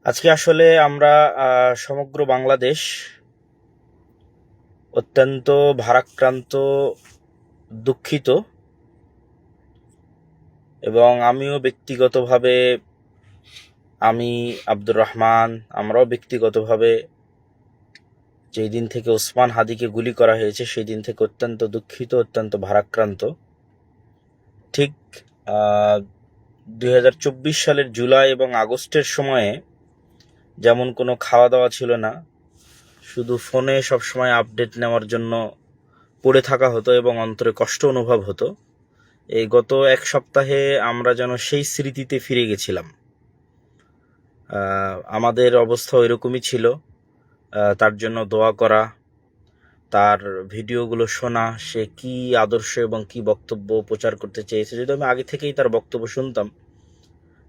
আজকে আসলে আমরা সমগ্র বাংলাদেশ অত্যন্ত ভারাক্রান্ত, দুঃখিত। এবং আমিও ব্যক্তিগতভাবে, আমি আব্দুর রহমান, আমরাও ব্যক্তিগতভাবে যেই দিন থেকে ওসমান হাদিকে গুলি করা হয়েছে সেই দিন থেকে অত্যন্ত দুঃখিত, অত্যন্ত ভারাক্রান্ত। ঠিক 2024 সালের জুলাই এবং আগস্টের সময়ে যেমন কোনো খাওয়া দাওয়া ছিল না, শুধু ফোনে সবসময় আপডেট নেওয়ার জন্য পড়ে থাকা হতো এবং অন্তরে কষ্ট অনুভব হতো। এই গত এক সপ্তাহে আমরা যেন সেই স্মৃতিতে ফিরে গেছিলাম। আমাদের অবস্থা এরকমই ছিল। তার জন্য দোয়া করা, তার ভিডিওগুলো শোনা, সে কি আদর্শ এবং কি বক্তব্য প্রচার করতে চেয়েছে। যদি আমি আগে থেকেই তার বক্তব্য শুনতাম,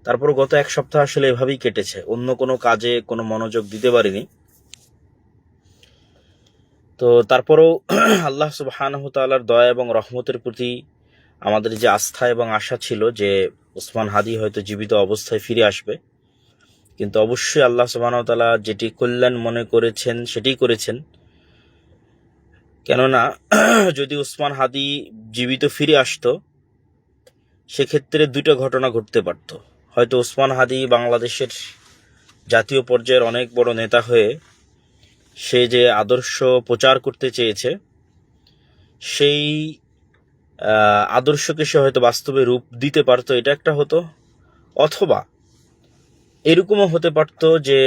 তারপর গত এক সপ্তাহ আসলে এভাবেই কেটেছে, অন্য কোনো কাজে কোনো মনোযোগ দিতে পারিনি। তো তারপরেও আল্লাহ সুবহানাহু তাআলার দয়া এবং রহমতের প্রতি আমাদের যে আস্থা এবং আশা ছিল যে ওসমান হাদি হয়তো জীবিত অবস্থায় ফিরে আসবে, কিন্তু অবশ্যই আল্লাহ সুবহানাহু ওয়া তাআলা যেটি কল্যাণ মনে করেছেন সেটাই করেছেন। কেননা যদি ওসমান হাদি জীবিত ফিরে আসতো, সেক্ষেত্রে দুইটা ঘটনা ঘটতে পারত। হয়তো ওসমান হাদি বাংলাদেশের জাতীয় পর্যায়ের অনেক বড় নেতা হয়ে সে যে আদর্শ প্রচার করতে চেয়েছে, সেই আদর্শকে সে হয়তো বাস্তবে রূপ দিতে পারতো, এটা একটা হতো। অথবা এরকমও হতে পারত যে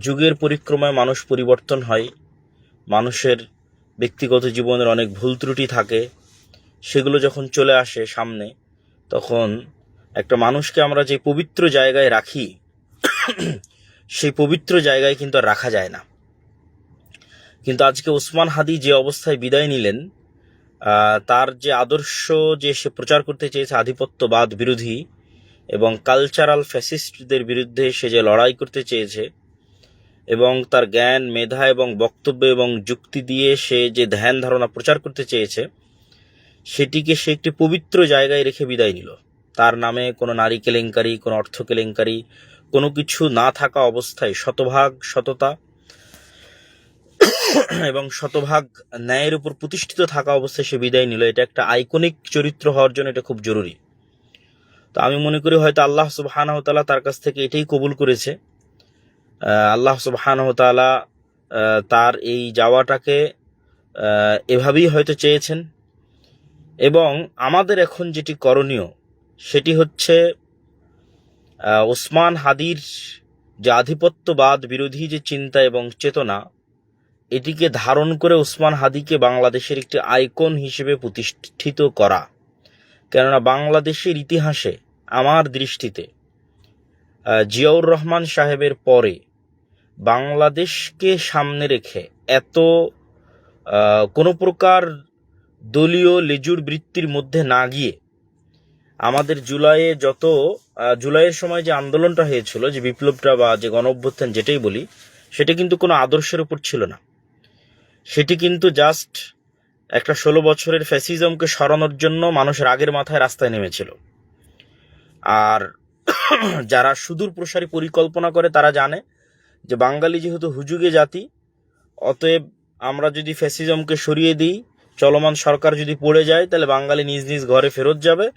যুগের পরিক্রমায় মানুষ পরিবর্তন হয়, মানুষের ব্যক্তিগত জীবনের অনেক ভুল ত্রুটি থাকে, সেগুলো যখন চলে আসে সামনে, তখন একটা মানুষকে আমরা যে পবিত্র জায়গায় রাখি, সেই পবিত্র জায়গায় কিন্তু আর রাখা যায় না। কিন্তু আজকে ওসমান হাদি যে অবস্থায় বিদায় নিলেন, তার যে আদর্শ যে সে প্রচার করতে চেয়েছে, আধিপত্যবাদ বিরোধী এবং কালচারাল ফ্যাসিস্টদের বিরুদ্ধে সে যে লড়াই করতে চেয়েছে, এবং তার জ্ঞান, মেধা এবং বক্তব্য এবং যুক্তি দিয়ে সে যে ধ্যান ধারণা প্রচার করতে চেয়েছে, সেটিকে সে একটি পবিত্র জায়গায় রেখে বিদায় নিল। তার নামে কোনো নারী কেলেঙ্কারি, কোনো অর্থ কেলেঙ্কারি, কোনো কিছু না থাকা অবস্থায় শতভাগ সততা এবং শতভাগ ন্যায়ের উপর প্রতিষ্ঠিত থাকা অবস্থায় সে বিদায় নিল। এটা একটা আইকনিক চরিত্র হওয়ার জন্য এটা খুব জরুরি। তো আমি মনে করি হয়তো আল্লাহ সুবহানাহু ওয়া তাআলা তার কাছ থেকে এটাই কবুল করেছে। আল্লাহ সুবহানাহু ওয়া তাআলা তার এই যাওয়াটাকে এভাবেই হয়তো চেয়েছেন। এবং আমাদের এখন যেটি করণীয় সেটি হচ্ছে ওসমান হাদির যে আধিপত্যবাদ বিরোধী যে চিন্তা এবং চেতনা, এটিকে ধারণ করে ওসমান হাদিকে বাংলাদেশের একটি আইকন হিসেবে প্রতিষ্ঠিত করা। কেননা বাংলাদেশের ইতিহাসে আমার দৃষ্টিতে জিয়াউর রহমান সাহেবের পরে বাংলাদেশকে সামনে রেখে এত কোনো প্রকার দলীয় লেজুর বৃত্তির মধ্যে না গিয়ে আমাদের জুলাইয়ের সময় যে আন্দোলনটা হয়েছিল, যে বিপ্লবটা বা যে গণ অভ্যুত্থান যেটাই বলি, সেটা কিন্তু কোনো আদর্শের উপর ছিল না। সেটি কিন্তু জাস্ট একটা 16 বছরের ফ্যাসিজমকে সরানোর জন্য মানুষ রাগের মাথায় রাস্তায় নেমেছিল। আর যারা সুদূর প্রসারী পরিকল্পনা করে তারা জানে যে বাঙালি যেহেতু হুজুগে জাতি, অতএব আমরা যদি ফ্যাসিজমকে সরিয়ে দিই, চলমান সরকার যদি পড়ে যায়, তাহলে বাঙালি নিজ নিজ ঘরে ফেরত যাবে।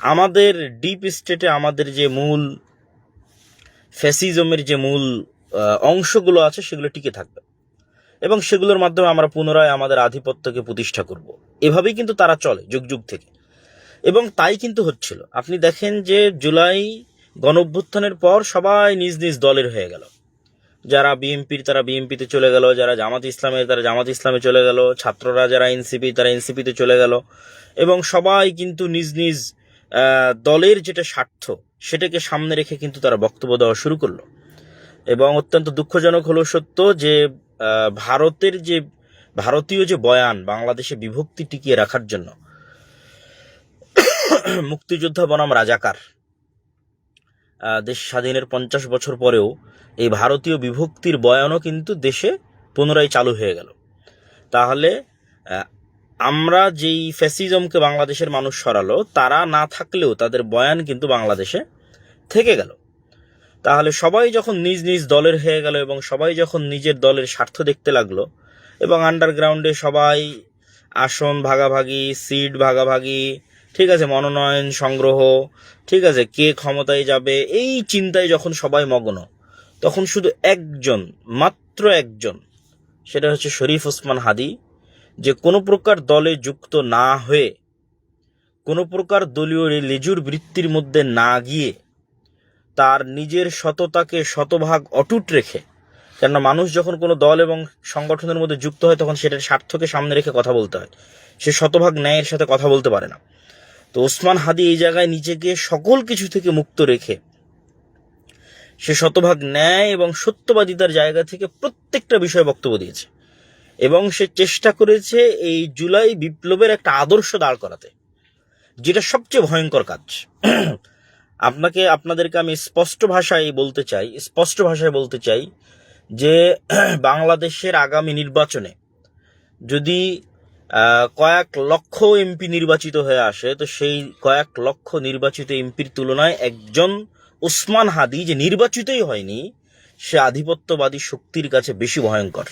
আমাদের ডিপ স্টেটে আমাদের যে মূল ফ্যাসিজমের যে মূল অংশগুলো আছে সেগুলো টিকে থাকবে এবং সেগুলোর মাধ্যমে আমরা পুনরায় আমাদের আধিপত্যকে প্রতিষ্ঠা করব। এভাবেই কিন্তু তারা চলে যুগ যুগ থেকে, এবং তাই কিন্তু হচ্ছিল। আপনি দেখেন যে জুলাই গণঅভ্যুত্থানের পর সবাই নিজ নিজ দলের হয়ে গেল। যারা বিএনপির তারা বিএনপিতে চলে গেল, যারা জামাত ইসলামের তারা জামাত ইসলামে চলে গেল, ছাত্ররা যারা এনসিপি তারা এনসিপিতে চলে গেল, এবং সবাই কিন্তু নিজ নিজ দলের যেটা স্বার্থ সেটাকে সামনে রেখে কিন্তু তারা বক্তব্য দেওয়া শুরু করলো। এবং অত্যন্ত দুঃখজনক হলো সত্য যে ভারতীয় যে বয়ান বাংলাদেশে বিভক্তি টিকিয়ে রাখার জন্য, মুক্তিযোদ্ধা বনাম রাজাকার, দেশ স্বাধীনের 50 বছর পরেও এই ভারতীয় বিভক্তির বয়ানও কিন্তু দেশে পুনরায় চালু হয়ে গেল। তাহলে আমরা যেই ফ্যাসিজমকে বাংলাদেশের মানুষ সরালো, তারা না থাকলেও তাদের বয়ান কিন্তু বাংলাদেশে থেকে গেল। তো তাহলে সবাই যখন নিজ নিজ দলের হয়ে গেল এবং সবাই যখন নিজের দলের স্বার্থ দেখতে লাগলো এবং আন্ডারগ্রাউন্ডে সবাই আসন ভাগাভাগি, সিট ভাগাভাগি, ঠিক আছে, মনোনয়ন সংগ্রহ, ঠিক আছে, কে ক্ষমতায় যাবে, এই চিন্তায় যখন সবাই মগ্ন, তখন শুধু একজন, মাত্র একজন, সেটা হচ্ছে শরীফ ওসমান হাদী, যে কোনো প্রকার দলে যুক্ত না হয়ে, কোনো প্রকার দলীয় লেজুর বৃত্তির মধ্যে না গিয়ে, তার নিজের সততাকে শতভাগ অটুট রেখে, কেননা মানুষ যখন কোনো দল এবং সংগঠনের মধ্যে যুক্ত হয় তখন সেটার স্বার্থকে সামনে রেখে কথা বলতে হয়, সে শতভাগ ন্যায়ের সাথে কথা বলতে পারে না। তো ওসমান হাদী এই জায়গায় নিজেকে সকল কিছু থেকে মুক্ত রেখে সে শতভাগ ন্যায় এবং সত্যবাদিতার জায়গা থেকে প্রত্যেকটা বিষয়ে বক্তব্য দিয়েছে এবং সে চেষ্টা করেছে এই জুলাই বিপ্লবের একটা আদর্শ দাঁড় করাতে, যেটা সবচেয়ে ভয়ঙ্কর কাজ। আপনাদেরকে আমি স্পষ্ট ভাষায় বলতে চাই যে বাংলাদেশের আগামী নির্বাচনে যদি কয়েক লক্ষ এমপি নির্বাচিত হয়ে আসে, তো সেই কয়েক লক্ষ নির্বাচিত এমপির তুলনায় একজন ওসমান হাদী যে নির্বাচিতই হয়নি, সে আধিপত্যবাদী শক্তির কাছে বেশি ভয়ঙ্কর।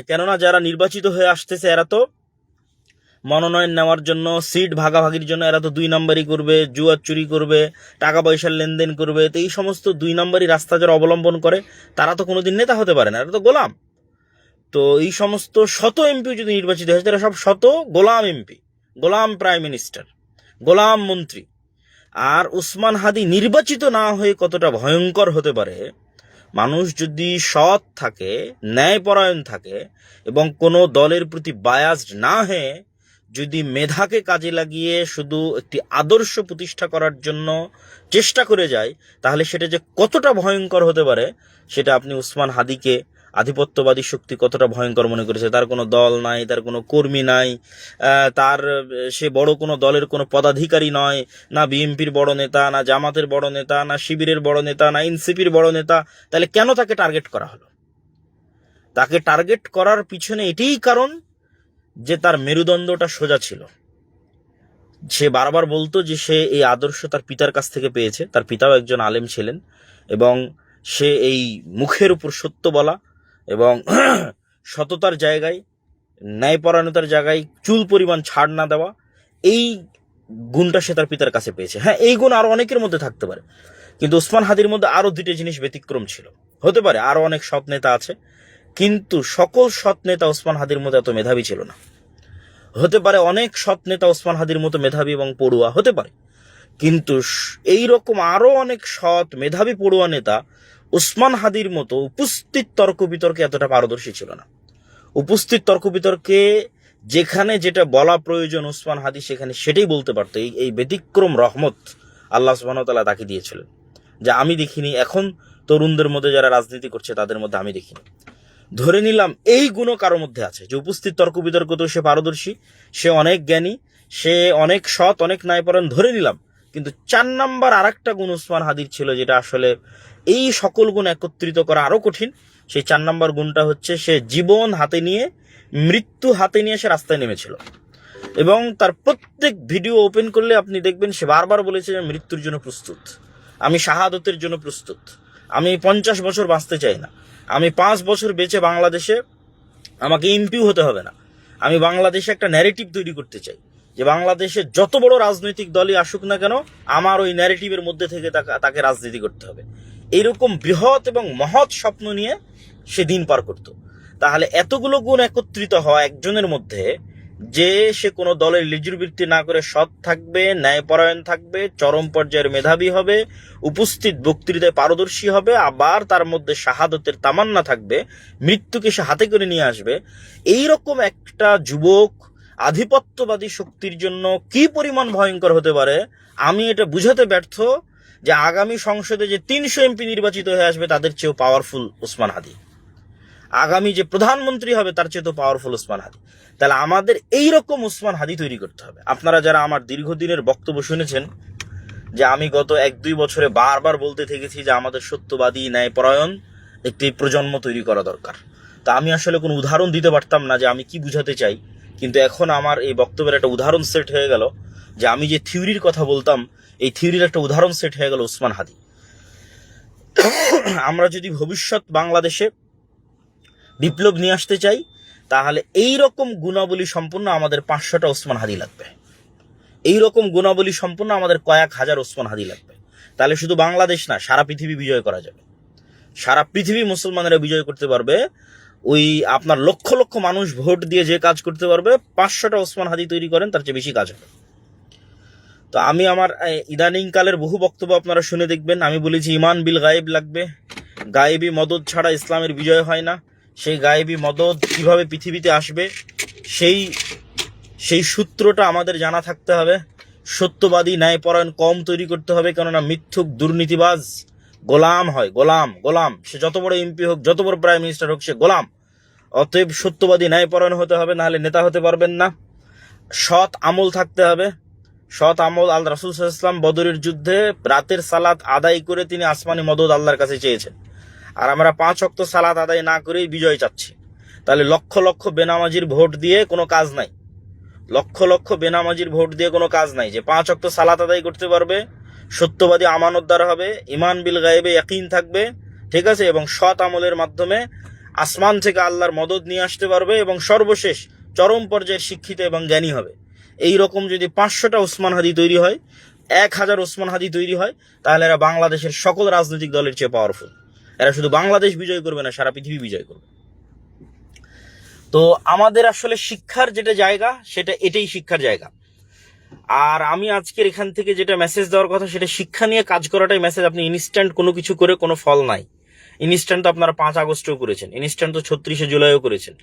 কেননা যারা নির্বাচিত হয়ে আসতেছে এরা তো মনোনয়ন নেওয়ার জন্য, সিট ভাগাভাগির জন্য এরা তো 2 নম্বরই করবে, জুয়া চুরি করবে, টাকা পয়সার লেনদেন করবে। তো এই সমস্ত 2 নম্বরই রাস্তা যারা অবলম্বন করে তারা তো কোনোদিন নেতা হতে পারে না, এরা তো গোলাম। তো এই সমস্ত শত এমপি যদি নির্বাচিত হয়েছে তারা সব শত গোলাম এমপি, গোলাম প্রাইম মিনিস্টার, গোলাম মন্ত্রী। আর ওসমান হাদী নির্বাচিত না হয়ে কতটা ভয়ঙ্কর হতে পারে, মানুষ যদি সৎ থাকে, ন্যায়পরায়ণ থাকে এবং কোনো দলের প্রতি বায়াসড না হয়ে যদি মেধাকে কাজে লাগিয়ে শুধু একটি আদর্শ প্রতিষ্ঠা করার জন্য চেষ্টা করে যায়, তাহলে সেটা যে কতটা ভয়ঙ্কর হতে পারে সেটা আপনি ওসমান হাদীকে আধিপত্যবাদী শক্তি কতটা ভয়ঙ্কর মনে করেছে। তার কোনো দল নাই, তার কোনো কর্মী নাই, সে বড় কোনো দলের কোনো পদাধিকারী নয়, না বিএনপির বড় নেতা, না জামাতের বড় নেতা, না শিবিরের বড় নেতা, না এনসিপির বড় নেতা। তাহলে কেন তাকে টার্গেট করা হলো? তাকে টার্গেট করার পিছনে এটাই কারণ যে তার মেরুদণ্ডটা সোজা ছিল। সে বারবার বলতো যে সে এই আদর্শ তার পিতার কাছ থেকে পেয়েছে, তার পিতাও একজন আলেম ছিলেন, এবং সে এই মুখের উপর সত্য বলা এবং সততার জায়গায়, ন্যায়পরায়ণতার জায়গায় চুল পরিমাণ ছাড় না দেওয়া, এই গুণটা সে তার পিতার কাছে পেয়েছে। হ্যাঁ, এই গুণ আরো অনেকের মধ্যে থাকতে পারে, কিন্তু ওসমান হাদীর মধ্যে আরো 2টি জিনিস ব্যতিক্রম ছিল। হতে পারে আরো অনেক সৎ নেতা আছে, কিন্তু সকল সৎ নেতা ওসমান হাদীর মতো এত মেধাবী ছিল না। হতে পারে অনেক সৎ নেতা ওসমান হাদীর মতো মেধাবী এবং পড়ুয়া হতে পারে, কিন্তু এই রকম আরো অনেক সৎ মেধাবী পড়ুয়া নেতা ওসমান হাদীর মতো উপস্থিত তর্ক বিতর্কে এতটা পারদর্শী ছিল না। উপস্থিত তর্ক বিতর্কে যেখানে যেটা বলা প্রয়োজন ওসমান হাদী সেখানে সেটাই বলতে পারতো। এই ব্যতিক্রম রহমত আল্লাহ সুবহানাহু ওয়া তাআলা তাকে দিয়েছিলেন, যা আমি দেখিনি। এখন তরুণদের মধ্যে যারা রাজনীতি করছে তাদের মধ্যে আমি দেখিনি। ধরে নিলাম এই গুণও কারোর মধ্যে আছে, যে উপস্থিত তর্ক বিতর্কতেও সে পারদর্শী, সে অনেক জ্ঞানী, সে অনেক সৎ, অনেক ন্যায়পরায়ণ, ধরে নিলাম। কিন্তু 4 নাম্বার আরেকটা গুণ ওসমান হাদীর ছিল, যেটা আসলে এই সকল গুণ একত্রিত করা আরো কঠিন। সেই 4 নাম্বার গুণটা হচ্ছে সে জীবন হাতে নিয়ে, মৃত্যু হাতে নিয়ে সে রাস্তায় নেমেছিল। এবং তার প্রত্যেক ভিডিও ওপেন করলে আপনি দেখবেন সে বারবার বলেছে যে মৃত্যুর জন্য প্রস্তুত, আমি শাহাদতের জন্য প্রস্তুত, আমি 50 বছর বাঁচতে চাই না, আমি 5 বছর বেঁচে বাংলাদেশে আমাকে এমপিও হতে হবে না, আমি বাংলাদেশে একটা ন্যারেটিভ তৈরি করতে চাই যে বাংলাদেশে যত বড় রাজনৈতিক দলই আসুক না কেন আমার ওই ন্যারেটিভের মধ্যে থেকে তাকে রাজনীতি করতে হবে। এইরকম বৃহৎ এবং মহৎ স্বপ্ন নিয়ে সে দিন পার করত। তাহলে এতগুলো গুণ একত্রিত হওয়া একজনের মধ্যে, যে সে কোনো দলের লেজুরবৃত্তি না করে সৎ থাকবে, ন্যায়পরায়ণ থাকবে, চরম পর্যায়ের মেধাবী হবে, উপস্থিত বক্তৃতায় পারদর্শী হবে, আবার তার মধ্যে শাহাদতের তামান্না থাকবে, মৃত্যুকে সে হাতে করে নিয়ে আসবে, এইরকম একটা যুবক আধিপত্যবাদী শক্তির জন্য কি পরিমাণ ভয়ঙ্কর হতে পারে আমি এটা বুঝাতে ব্যর্থ। যে আগামী সংসদে যে 300 এমপি নির্বাচিত হয়ে আসবে তাদের চেয়েও পাওয়ারফুল ওসমান হাদী, আগামী যে প্রধানমন্ত্রী হবে তার চেয়ে তো পাওয়ারফুল ওসমান হাদী। তাহলে আমাদের এইরকম ওসমান হাদী তৈরি করতে হবে। আপনারা যারা আমার দীর্ঘদিনের বক্তব্য শুনেছেন, যে আমি গত 1-2 বছরে বারবার বলতে থেকেছি যে আমাদের সত্যবাদী, ন্যায়পরায়ণ একটি প্রজন্ম তৈরি করা দরকার। তা আমি আসলে কোনো উদাহরণ দিতে পারতাম না যে আমি কি বুঝাতে চাই, কিন্তু এখন আমার এই বক্তব্যের একটা উদাহরণ সেট হয়ে গেল। যে আমি যে থিওরির কথা বলতাম, এই থিওরির একটা উদাহরণ সেট হয়ে গেল উসমান হাদি। আমরা যদি ভবিষ্যৎ বাংলাদেশে বিপ্লব নিয়ে আসতে চাই, তাহলে এই রকম গুণাবলী সম্পন্ন আমাদের 500টা ওসমান হাদি লাগবে। এই রকম গুণাবলী সম্পন্ন আমাদের কয়েক হাজার ওসমান হাদি লাগবে। তাহলে শুধু বাংলাদেশ না, সারা পৃথিবী বিজয় করা যাবে। সারা পৃথিবী মুসলমানেরা বিজয় করতে পারবে। ওই আপনার লক্ষ লক্ষ মানুষ ভোট দিয়ে যে কাজ করতে পারবে, 500টা ওসমান হাদি তৈরি করেন, তার চেয়ে বেশি কাজ হবে। তো আমি আমার ইদানিং কালের বহু বক্তব্য আপনারা শুনে দেখবেন। আমি বলেছি ইমান বিল গায়েব লাগবে, গায়েবী মদদ ছাড়া ইসলামের বিজয় হয় না। সেই গায়েবী মদদ কিভাবে পৃথিবীতে আসবে, সেই সূত্রটা আমাদের জানা থাকতে হবে। সত্যবাদী ন্যায়পরায়ণ কম তৈরি করতে হবে, কেননা মিথ্যুক দুর্নীতিবাজ গোলাম হয়। গোলাম সে যত বড় এমপি হোক, যত বড় প্রাইম মিনিস্টার হোক, সে গোলাম। অতএব সত্যবাদী ন্যায়পরায়ণ হতে হবে, নাহলে নেতা হতে পারবেন না। সৎ আমল থাকতে হবে, সৎ আমল। আল রাসূল সাল্লাল্লাহু আলাইহি ওয়াসাল্লাম বদরের যুদ্ধে রাতের সালাত আদায় করে তিনি আসমানি মদদ আল্লাহর কাছে চেয়েছেন। আর আমরা 5 ওয়াক্ত সালাত আদায় না করেই বিজয় চাচ্ছি। তাহলে লক্ষ লক্ষ বেনামাজির ভোট দিয়ে কোনো কাজ নাই। লক্ষ লক্ষ বেনামাজির ভোট দিয়ে কোনো কাজ নাই। যে 5 ওয়াক্ত সালাত আদায় করতে পারবে, সত্যবাদী আমানতদার হবে, ইমান বিল গায়েবে ইয়াকিন থাকবে, ঠিক আছে, এবং সৎ আমলের মাধ্যমে আসমান থেকে আল্লাহর মদদ নিয়ে আসতে পারবে, এবং সর্বশেষ চরম পর্যায়ের শিক্ষিত এবং জ্ঞানী হবে। এই রকম যদি 500টা ওসমান হাদি তৈরি হয়, 1000 ওসমান হাদি তৈরি হয়, তাহলে এরা বাংলাদেশের সকল রাজনৈতিক দলের চেয়ে পাওয়ারফুল। এরা শুধু বাংলাদেশ বিজয় করবে না, সারা পৃথিবী বিজয় করবে। তো আমাদের আসলে শিক্ষার যেটা জায়গা, সেটা এটাই শিক্ষার জায়গা। আর আমি আজকের এখান থেকে যেটা মেসেজ দেওয়ার কথা, সেটা শিক্ষা নিয়ে কাজ করাটাই মেসেজ। আপনি ইনস্ট্যান্ট কোনো কিছু করে কোনো ফল নাই। ইনস্ট্যান্ট তো আপনারা 5 আগস্টও করেছেন, ইনস্ট্যান্ট তো 36শে জুলাইও করেছেন,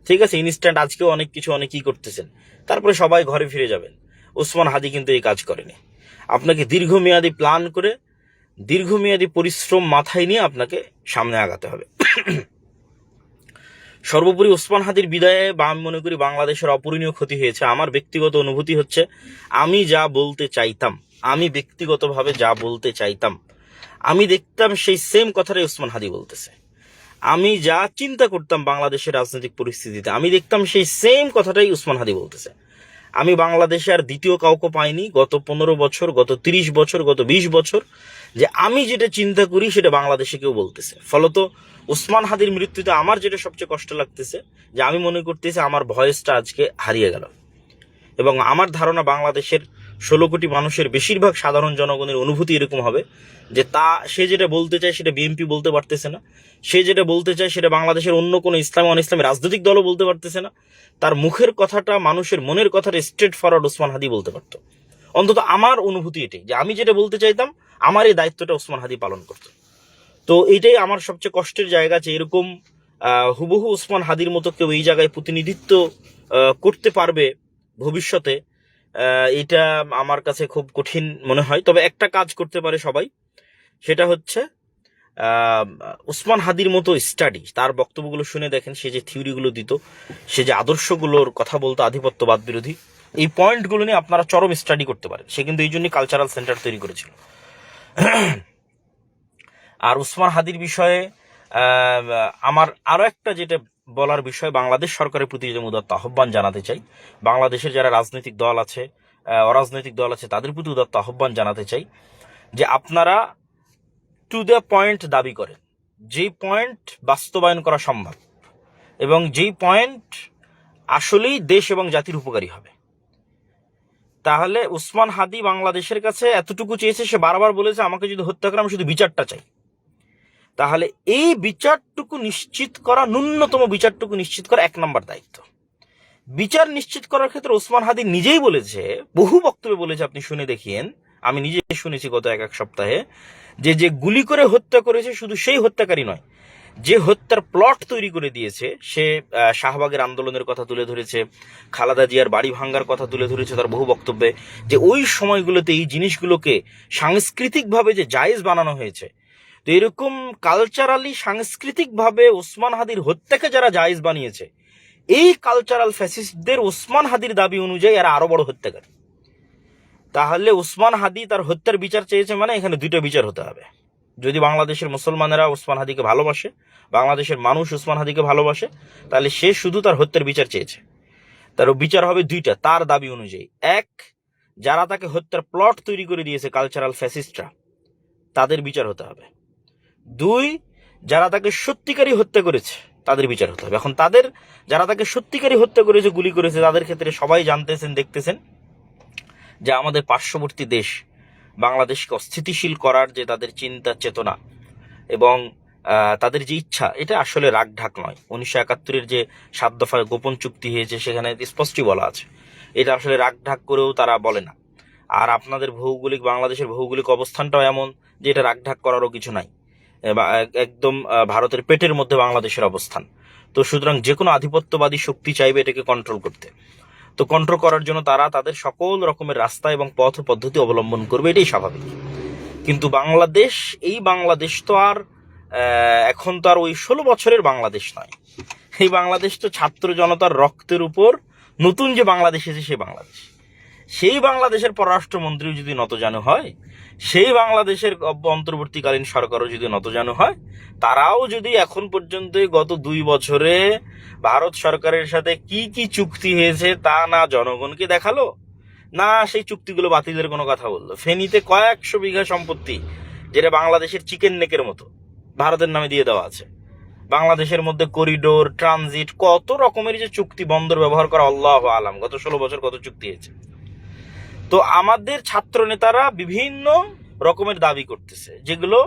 ঠিক আছে। ইনস্ট্যান্ট আজকেও অনেক কিছু অনেকেই করতেছেন, তারপরে সবাই ঘরে ফিরে যাবেন। ওসমান হাদি কিন্তু এই কাজ করেনি। আপনাকে দীর্ঘমেয়াদী প্ল্যান করে, দীর্ঘমেয়াদী পরিশ্রম মাথায় নিয়ে আপনাকে সামনে আগাতে হবে। সর্বোপরি ওসমান হাদির বিদায়ে আমি মনে করি বাংলাদেশের অপূরণীয় ক্ষতি হয়েছে। আমার ব্যক্তিগত অনুভূতি হচ্ছে, আমি যা বলতে চাইতাম, আমি ব্যক্তিগতভাবে যা বলতে চাইতাম, আমি দেখতাম সেই সেম কথাটাই ওসমান হাদি বলতেছে। আমি যা চিন্তা করতাম বাংলাদেশের রাজনৈতিক পরিস্থিতিতে, আমি দেখতাম সেই সেম কথাটাই ওসমান হাদি বলতেছে। আমি বাংলাদেশে আর দ্বিতীয় কাউকে পাইনি গত 15 বছর, গত 30 বছর, গত 20 বছর, যে আমি যেটা চিন্তা করি সেটা বাংলাদেশে কেউ বলতেছে। ফলত ওসমান হাদির মৃত্যুতে আমার যেটা সবচেয়ে কষ্ট লাগতেছে, যে আমি মনে করতেছি আমার ভয়েসটা আজকে হারিয়ে গেল। এবং আমার ধারণা বাংলাদেশের 16 কোটি মানুষের বেশিরভাগ সাধারণ জনগণের অনুভূতি এরকম হবে, যে সে যেটা বলতে চায় সেটা বিএনপি বলতে পারতেছে না, সে যেটা বলতে চায় সেটা বাংলাদেশের অন্য কোনো ইসলামী অনিসলামী রাজনৈতিক দলও বলতে পারতেছে না। তার মুখের কথাটা, মানুষের মনের কথাটা স্ট্রেট ফরওয়ার্ড ওসমান হাদি বলতে পারত। অন্তত আমার অনুভূতি এটাই, যে আমি যেটা বলতে চাইতাম, আমার এই দায়িত্বটা ওসমান হাদি পালন করত। তো এইটাই আমার সবচেয়ে কষ্টের জায়গা, যে এরকম হুবহু ওসমান হাদির মতো কেউ এই জায়গায় প্রতিনিধিত্ব করতে পারবে ভবিষ্যতে, এটা আমার কাছে খুব কঠিন মনে হয়। তবে একটা কাজ করতে পারে সবাই, সেটা হচ্ছে ওসমান হাদির মতো স্টাডি, তার বক্তব্যগুলো শুনে দেখেন, সে যে থিওরিগুলো দিত, সে যে আদর্শগুলোর কথা বলতো আধিপত্যবাদ বিরোধী, এই পয়েন্টগুলো নিয়ে আপনারা চরম স্টাডি করতে পারেন। সে কিন্তু এই জন্যই কালচারাল সেন্টার তৈরি করেছিল। আর ওসমান হাদির বিষয়ে আমার আরো একটা যেটা বলার বিষয়, বাংলাদেশ সরকারের প্রতি যে উদাত্ত আহ্বান জানাতে চাই, বাংলাদেশের যারা রাজনৈতিক দল আছে, অরাজনৈতিক দল আছে, তাদের প্রতি উদাত্ত আহ্বান জানাতে চাই, যে আপনারা টু দ্য পয়েন্ট দাবি করেন, যেই পয়েন্ট বাস্তবায়ন করা সম্ভব এবং যেই পয়েন্ট আসলেই দেশ এবং জাতির উপকারী হবে। তাহলে ওসমান হাদি বাংলাদেশের কাছে এতটুকু চেয়েছে, সে বারবার বলেছে আমাকে যদি হত্যা করে আমি শুধু বিচারটা চাই। তাহলে এই বিচারটুকু নিশ্চিত করা, ন্যূনতম বিচারটুকু নিশ্চিত করা 1 নম্বর দায়িত্ব। বিচার নিশ্চিত করার ক্ষেত্রে ওসমান হাদি নিজেই বলেছে, বহু বক্তব্যে বলেছে, আপনি শুনে দেখিয়েন, আমি নিজে শুনেছি গত এক সপ্তাহে, যে গুলি করে হত্যা করেছে শুধু সেই হত্যাকারী নয়, যে হত্যার প্লট তৈরি করে দিয়েছে। সে শাহবাগের আন্দোলনের কথা তুলে ধরেছে, খালেদা জিয়ার বাড়ি ভাঙ্গার কথা তুলে ধরেছে তার বহু বক্তব্যে, যে ওই সময়গুলোতে এই জিনিসগুলোকে সাংস্কৃতিকভাবে যে জায়েজ বানানো হয়েছে। তো এরকম কালচারালি সাংস্কৃতিকভাবে ওসমান হাদির হত্যাকে যারা জায়েজ বানিয়েছে, এই কালচারাল ফ্যাসিস্টদের ওসমান হাদির দাবি অনুযায়ী এরা আরো বড় হত্যাকারী। তাহলে ওসমান হাদি তার হত্যার বিচার চেয়েছে, মানে এখানে 2টা বিচার হতে হবে। যদি বাংলাদেশের মুসলমানেরা ওসমান হাদিকে ভালোবাসে, বাংলাদেশের মানুষ ওসমান হাদিকে ভালোবাসে, তাহলে সে শুধু তার হত্যার বিচার চেয়েছে। তার বিচার হবে 2টা তার দাবি অনুযায়ী। 1, যারা তাকে হত্যার প্লট তৈরি করে দিয়েছে কালচারাল ফ্যাসিস্টরা, তাদের বিচার হতে হবে। 2, যারা তাকে সত্যিকারই হত্যা করেছে তাদের বিচার হতে হবে। এখন যারা তাকে সত্যিকারই হত্যা করেছে, গুলি করেছে, তাদের ক্ষেত্রে সবাই জানতেছেন, দেখতেছেন যে আমাদের পার্শ্ববর্তী দেশ বাংলাদেশকে অস্থিতিশীল করার যে তাদের চিন্তা চেতনা এবং তাদের যে ইচ্ছা, এটা আসলে রাগঢাক নয়। 1971-এর যে 7 দফায় গোপন চুক্তি হয়েছে সেখানে স্পষ্টই বলা আছে, এটা আসলে রাগঢাক করেও তারা বলে না। আর আপনাদের বাংলাদেশের ভৌগোলিক অবস্থানটাও এমন যে এটা রাগঢাক করারও কিছু নাই, একদম ভারতের পেটের মধ্যে বাংলাদেশের অবস্থান। তো সুতরাং যে কোনো আধিপত্যবাদী শক্তি চাইবে এটাকে কন্ট্রোল করতে। তো কন্ট্রোল করার জন্য তারা তাদের সকল রকমের রাস্তা এবং পথ পদ্ধতি অবলম্বন করবে, এটাই স্বাভাবিক। কিন্তু বাংলাদেশ তো আর এখন তো আর ওই 16 বছরের বাংলাদেশ নয়। এই বাংলাদেশ তো ছাত্র জনতার রক্তের উপর নতুন যে বাংলাদেশ এসেছে সেই বাংলাদেশের পররাষ্ট্রমন্ত্রী যদি নতজানু হয়, সেই বাংলাদেশের অন্তর্বর্তীকালীন সরকারও যদি নতজানু হয়, তারাও যদি এখন পর্যন্ত গত 2 বছরে ভারত সরকারের সাথে কি কি চুক্তি হয়েছে তা না জনগণকে দেখালো, না সেই চুক্তিগুলো বাতিলের কোনো কথা বললো। ফেনীতে কয়েকশো বিঘা সম্পত্তি, যেটা বাংলাদেশের চিকেন নেকের মতো, ভারতের নামে দিয়ে দেওয়া আছে। বাংলাদেশের মধ্যে করিডোর, ট্রানজিট, কত রকমের যে চুক্তি, বন্দর ব্যবহার করা, আল্লাহ আলাম গত 16 বছর কত চুক্তি হয়েছে। তো আমাদের ছাত্র নেতারা বিভিন্ন রকমের দাবি করতেছে, যেগুলো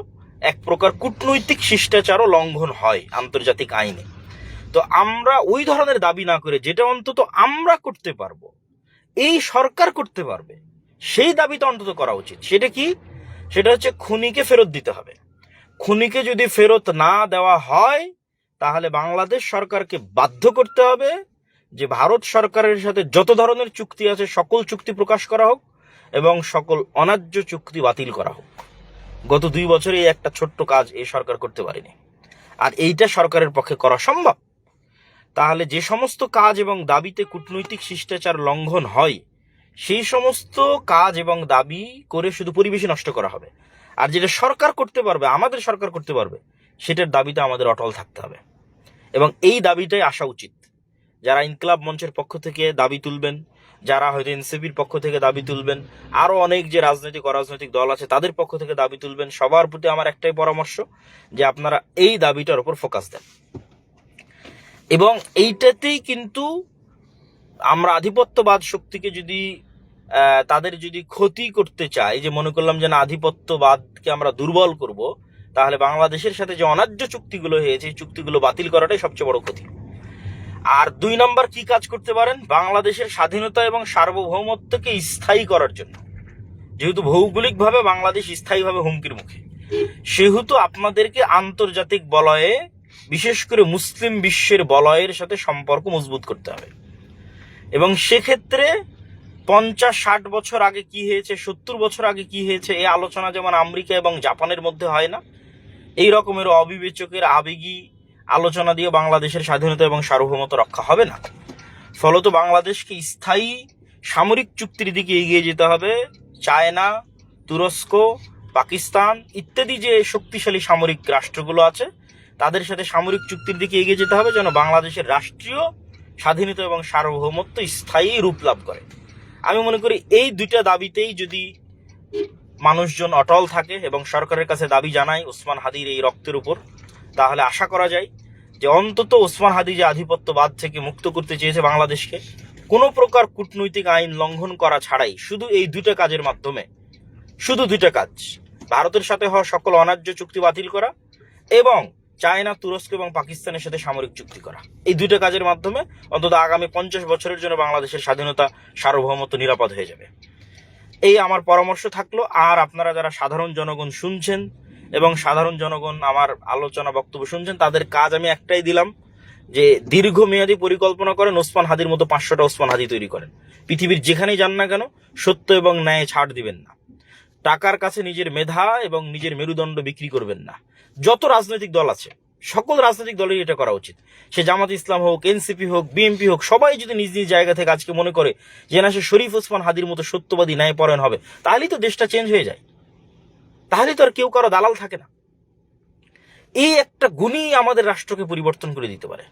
এক প্রকার কূটনৈতিক শিষ্টাচারও লঙ্ঘন হয় আন্তর্জাতিক আইনে। তো আমরা ওই ধরনের দাবি না করে যেটা অন্তত আমরা করতে পারবো, এই সরকার করতে পারবে, সেই দাবিটা অন্তত করা উচিত। সেটা কি? সেটা হচ্ছে খুনিকে ফেরত দিতে হবে। খুনিকে যদি ফেরত না দেওয়া হয়, তাহলে বাংলাদেশ সরকারকে বাধ্য করতে হবে যে ভারত সরকারের সাথে যত ধরনের চুক্তি আছে সকল চুক্তি প্রকাশ করা হোক এবং সকল অন্যায্য চুক্তি বাতিল করা হোক। গত 2 বছরে এই একটা ছোট্ট কাজ এই সরকার করতে পারেনি, আর এইটা সরকারের পক্ষে করা সম্ভব। তাহলে যে সমস্ত কাজ এবং দাবিতে কূটনৈতিক শিষ্টাচার লঙ্ঘন হয়, সেই সমস্ত কাজ এবং দাবি করে শুধু পরিবেশই নষ্ট করা হবে। আর যেটা সরকার করতে পারবে, আমাদের সরকার করতে পারবে, সেটার দাবিতে আমাদের অটল থাকতে হবে। এবং এই দাবিটাই আসা উচিত। যারা ইনকিলাব মঞ্চের পক্ষ থেকে দাবি তুলবেন, যারা হয়তো এনসিপির পক্ষ থেকে দাবি তুলবেন, আরো অনেক যে অরাজনৈতিক দল আছে তাদের পক্ষ থেকে দাবি তুলবেন, সবার প্রতি আমার একটাই পরামর্শ যে আপনারা এই দাবিটার উপর ফোকাস দেন। এবং এইটাতেই কিন্তু আমরা আধিপত্যবাদ শক্তিকে যদি তাদের যদি ক্ষতি করতে চাই, যে মনে করলাম যে না আধিপত্যবাদকে আমরা দুর্বল করব, তাহলে বাংলাদেশের সাথে যে অন্যায্য চুক্তিগুলো হয়েছে এই চুক্তিগুলো বাতিল করাটাই সবচেয়ে বড় ক্ষতি। আর 2 নম্বর কি কাজ করতে পারেন? বাংলাদেশের স্বাধীনতা এবং সার্বভৌমত্বকে স্থায়ী করার জন্য, যেহেতু ভৌগোলিকভাবে বাংলাদেশ স্থায়ীভাবে হুমকির মুখে, সেহেতু আপনাদেরকে আন্তর্জাতিক বলয়ে, বিশেষ করে মুসলিম বিশ্বের বলয়ের সাথে সম্পর্ক মজবুত করতে হবে। এবং সেক্ষেত্রে 50-60 বছর আগে কি হয়েছে, 70 বছর আগে কি হয়েছে, এই আলোচনা যেমন আমেরিকা এবং জাপানের মধ্যে হয় না, এই রকমের অবিবেচকের আবেগী আলোচনা দিয়ে বাংলাদেশের স্বাধীনতা এবং সার্বভৌমত্ব রক্ষা হবে না। ফলত বাংলাদেশকে স্থায়ী সামরিক চুক্তির দিকে এগিয়ে যেতে হবে। চায়না, তুরস্ক, পাকিস্তান ইত্যাদি যে শক্তিশালী সামরিক রাষ্ট্রগুলো আছে তাদের সাথে সামরিক চুক্তির দিকে এগিয়ে যেতে হবে, যেন বাংলাদেশের রাষ্ট্রীয় স্বাধীনতা এবং সার্বভৌমত্ব স্থায়ী রূপ লাভ করে। আমি মনে করি এই 2টা দাবিতেই যদি মানুষজন অটল থাকে এবং সরকারের কাছে দাবি জানায় ওসমান হাদির এই রক্তের উপর, তাহলে আশা করা যায় যে অন্তত ওসমান হাদি যে আধিপত্যবাদ থেকে মুক্ত করতে চেয়েছে বাংলাদেশকে, কোনো প্রকার কূটনৈতিক আইন লঙ্ঘন করা ছাড়াই শুধু এই 2টা কাজের মাধ্যমে, শুধু 2টা কাজ, ভারতের সাথে হওয়া সকল অন্যায্য চুক্তি বাতিল করা এবং চায়না, তুরস্ক এবং পাকিস্তানের সাথে সামরিক চুক্তি করা, এই 2টা কাজের মাধ্যমে অন্তত আগামী 50 বছরের জন্য বাংলাদেশের স্বাধীনতা, সার্বভৌমত্ব নিরাপদ হয়ে যাবে। এই আমার পরামর্শ থাকলো। আর আপনারা যারা সাধারণ জনগণ শুনছেন এবং সাধারণ জনগণ আমার আলোচনা বক্তব্য শুনছেন, তাদের কাজ আমি একটাই দিলাম যে দীর্ঘমেয়াদী পরিকল্পনা করেন, ওসমান হাদির মতো 500টা ওসমান হাদি তৈরি করেন। পৃথিবীর যেখানেই যান না কেন সত্য এবং ন্যায় ছাড় দিবেন না। টাকার কাছে নিজের মেধা এবং নিজের মেরুদণ্ড বিক্রি করবেন না। যত রাজনৈতিক দল আছে সকল রাজনৈতিক দলেরই এটা করা উচিত। সে জামাত ইসলাম হোক, এনসিপি হোক, বিএনপি হোক, সবাই যদি নিজ নিজ জায়গা থেকে আজকে মনে করে যে না সে শরীফ ওসমান হাদির মতো সত্যবাদী ন্যায়পরায়ণ হবে, তাহলেই তো দেশটা চেঞ্জ হয়ে যায়, তাহলে তো আর কেউ কারো দালাল থাকে না। এই একটা গুণই আমাদের রাষ্ট্রকে পরিবর্তন করে দিতে পারে।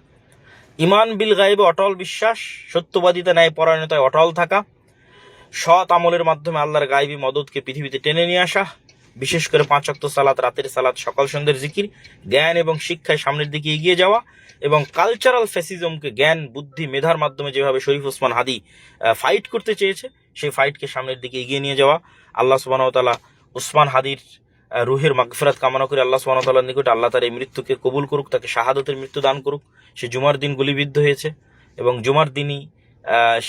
ইমান বিল গায়েবে অটল বিশ্বাস, সত্যবাদিতা, ন্যায়পরায়ণতায় অটল থাকা, সৎ আমলের মাধ্যমে আল্লাহর গায়েবী মদতকে পৃথিবীতে টেনে নিয়ে আসা, বিশেষ করে 5 ওয়াক্ত সালাত, রাতের সালাত, সকাল সন্ধ্যের জিকির, জ্ঞান এবং শিক্ষায় সামনের দিকে এগিয়ে যাওয়া, এবং কালচারাল ফ্যাসিজমকে জ্ঞান, বুদ্ধি, মেধার মাধ্যমে যেভাবে শরীফ ওসমান হাদি ফাইট করতে চেয়েছে, সেই ফাইটকে সামনের দিকে এগিয়ে নিয়ে যাওয়া। আল্লাহ সুবহানাহু ওয়া তাআলা ওসমান হাদির রুহের মাগফিরাত কামনা করে আল্লাহ সুবহানাহু ওয়া তাআলার নিকট আল্লাহ তার এই মৃত্যুকে কবুল করুক, তাকে শাহাদতের মৃত্যু দান করুক। সে জুমার দিন গুলিবিদ্ধ হয়েছে এবং জুমার দিনই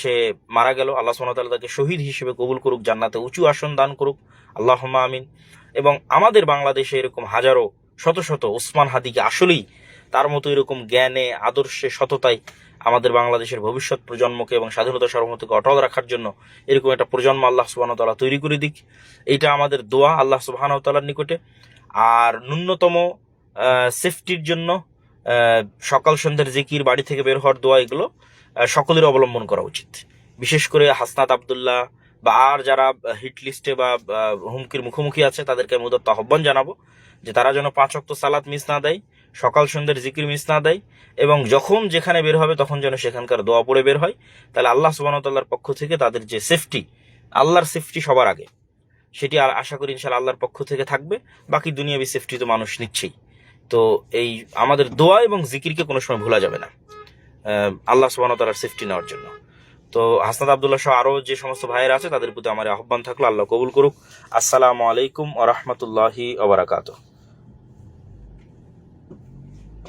সে মারা গেল। আল্লাহ সুবহানাহু ওয়া তাআলা তাকে শহীদ হিসেবে কবুল করুক, জান্নাতে উঁচু আসন দান করুক, আল্লাহুম্মা আমিন। এবং আমাদের বাংলাদেশে এরকম হাজারো শত শত ওসমান হাদিকে আসলেই তার মতো এরকম জ্ঞানে, আদর্শে, সততায় আমাদের বাংলাদেশের ভবিষ্যৎ প্রজন্মকে এবং স্বাধীনতা সার্বভৌমত্বকে অটল রাখার জন্য এরকম একটা প্রজন্ম আল্লাহ সুবহানাহু ওয়া তাআলা তৈরি করে দিক। এইটা আমাদের দোয়া আল্লাহ সুবহানাহু ওয়া তাআলার নিকটে। আর ন্যূনতম সেফটির জন্য সকাল সন্ধ্যার জিকির, বাড়ি থেকে বের হওয়ার দোয়া, এগুলো সকলের অবলম্বন করা উচিত। বিশেষ করে হাসনাত আব্দুল্লাহ বা আর যারা হিট লিস্টে বা হুমকির মুখোমুখি আছে তাদেরকে আমি উদাত্ত আহ্বান জানাবো যে তারা যেন 5 ওয়াক্ত সালাত মিস না দেয়, সকাল সন্ধ্যার জিকির মিস না দেয়, এবং যখন যেখানে বের হবে তখন যেন সেখানকার দোয়া পড়ে বের হয়। তাহলে আল্লাহ সুবহানাহু ওয়া তাআলার পক্ষ থেকে তাদের যে সেফটি, আল্লাহর সেফটি সবার আগে, সেটি আশা করি ইনশাআল্লাহ আল্লাহর পক্ষ থেকে থাকবে। বাকি দুনিয়াবি সেফটি তো মানুষ নিচ্ছেই। তো এই আমাদের দোয়া এবং জিকিরকে কোনো সময় ভোলা যাবে না আল্লাহ সুবহানাহু ওয়া তাআলার সেফটি নেওয়ার জন্য। তো হাসনাত আব্দুল্লাহ সহ আরও যে সমস্ত ভাইয়েরা আছে তাদের প্রতি আমার আহ্বান থাকলো, আল্লাহ কবুল করুক। আসসালামু আলাইকুম ওয়া রাহমাতুল্লাহি ওয়া বারাকাতুহু।